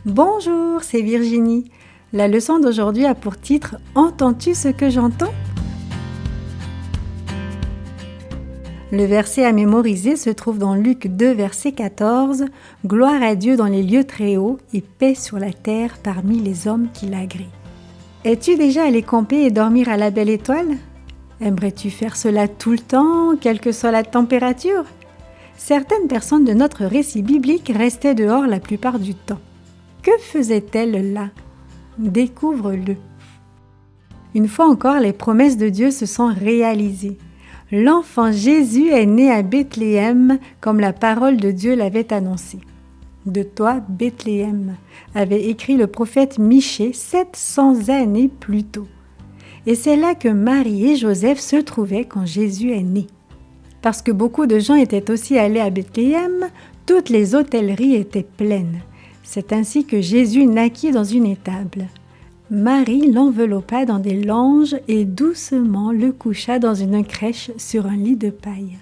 Bonjour, c'est Virginie. La leçon d'aujourd'hui a pour titre « Entends-tu ce que j'entends ?» Le verset à mémoriser se trouve dans Luc 2, verset 14 « Gloire à Dieu dans les lieux très hauts et paix sur la terre parmi les hommes qui l'agréent. » Es-tu déjà allé camper et dormir à la belle étoile? Aimerais-tu faire cela tout le temps, quelle que soit la température? Certaines personnes de notre récit biblique restaient dehors la plupart du temps. Que faisait-elle là? Découvre-le. Une fois encore, les promesses de Dieu se sont réalisées. L'enfant Jésus est né à Bethléem comme la parole de Dieu l'avait annoncé. De toi, Bethléem, avait écrit le prophète Michée 700 années plus tôt. Et c'est là que Marie et Joseph se trouvaient quand Jésus est né. Parce que beaucoup de gens étaient aussi allés à Bethléem, toutes les hôtelleries étaient pleines. C'est ainsi que Jésus naquit dans une étable. Marie l'enveloppa dans des langes et doucement le coucha dans une crèche sur un lit de paille.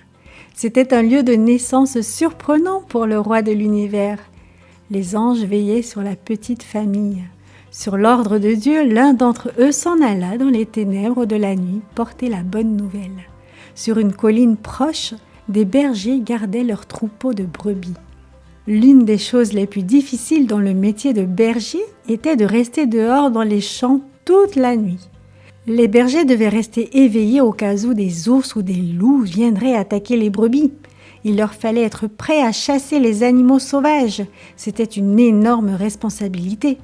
C'était un lieu de naissance surprenant pour le roi de l'univers. Les anges veillaient sur la petite famille. Sur l'ordre de Dieu, l'un d'entre eux s'en alla dans les ténèbres de la nuit porter la bonne nouvelle. Sur une colline proche, des bergers gardaient leurs troupeaux de brebis. L'une des choses les plus difficiles dans le métier de berger était de rester dehors dans les champs toute la nuit. Les bergers devaient rester éveillés au cas où des ours ou des loups viendraient attaquer les brebis. Il leur fallait être prêts à chasser les animaux sauvages. C'était une énorme responsabilité.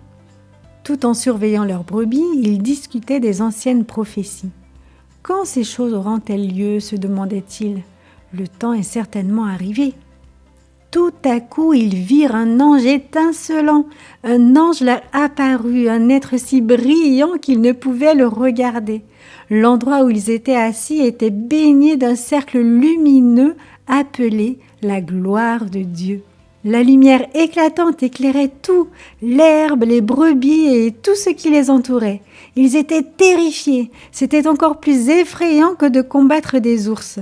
Tout en surveillant leurs brebis, ils discutaient des anciennes prophéties. Quand ces choses auront-elles lieu, se demandait-il. Le temps est certainement arrivé. Tout à coup, ils virent un ange étincelant. Un ange leur apparut, un être si brillant qu'ils ne pouvaient le regarder. L'endroit où ils étaient assis était baigné d'un cercle lumineux appelé la gloire de Dieu. La lumière éclatante éclairait tout, l'herbe, les brebis et tout ce qui les entourait. Ils étaient terrifiés. C'était encore plus effrayant que de combattre des ours.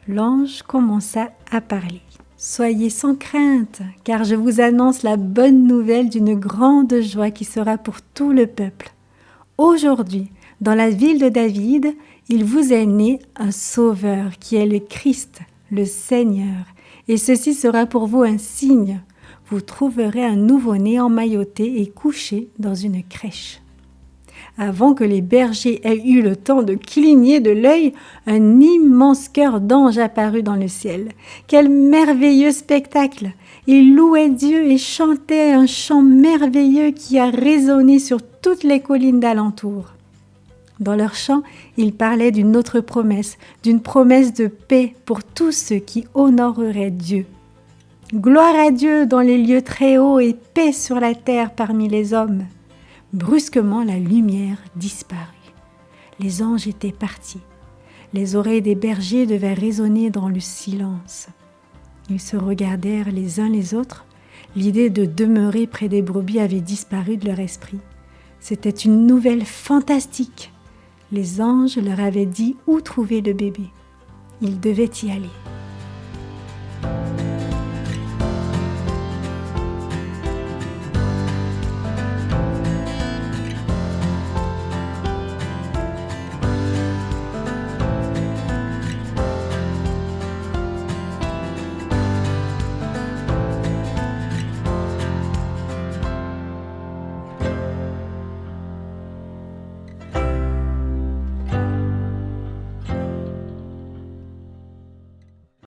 L'ange commença à parler. Soyez sans crainte, car je vous annonce la bonne nouvelle d'une grande joie qui sera pour tout le peuple. Aujourd'hui, dans la ville de David, il vous est né un sauveur qui est le Christ, le Seigneur. Et ceci sera pour vous un signe. Vous trouverez un nouveau-né emmailloté et couché dans une crèche. Avant que les bergers aient eu le temps de cligner de l'œil, un immense chœur d'anges apparut dans le ciel. Quel merveilleux spectacle! Ils louaient Dieu et chantaient un chant merveilleux qui a résonné sur toutes les collines d'alentour. Dans leur chant, ils parlaient d'une autre promesse, d'une promesse de paix pour tous ceux qui honoreraient Dieu. Gloire à Dieu dans les lieux très hauts et paix sur la terre parmi les hommes. Brusquement, la lumière disparut. Les anges étaient partis. Les oreilles des bergers devaient résonner dans le silence. Ils se regardèrent les uns les autres. L'idée de demeurer près des brebis avait disparu de leur esprit. C'était une nouvelle fantastique. Les anges leur avaient dit où trouver le bébé. Ils devaient y aller.